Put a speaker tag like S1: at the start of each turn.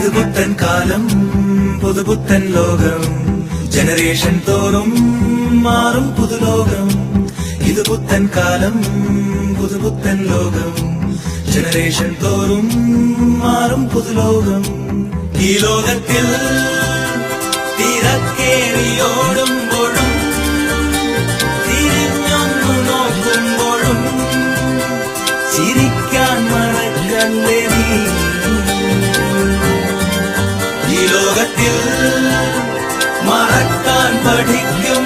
S1: ഇത് പുത്തൻ കാലം പുതുപുത്തൻ ലോകം ജനറേഷൻ തോറും മാറും പുതുലോകം ഇത് പുത്തൻ കാലം പുതുപുത്തൻ ലോകം ജനറേഷൻ തോറും മാറും പുതുലോകം ഈ ലോകത്തിൽ തിരക്കേറിയോടുമ്പോഴും തിരിഞ്ഞൊന്നു നോക്കുമ്പോഴും ചിരിക്കാൻ മറക്കല്ലേ നീ ഈ ലോകത്തിൽ മറക്കാൻ പഠിക്കും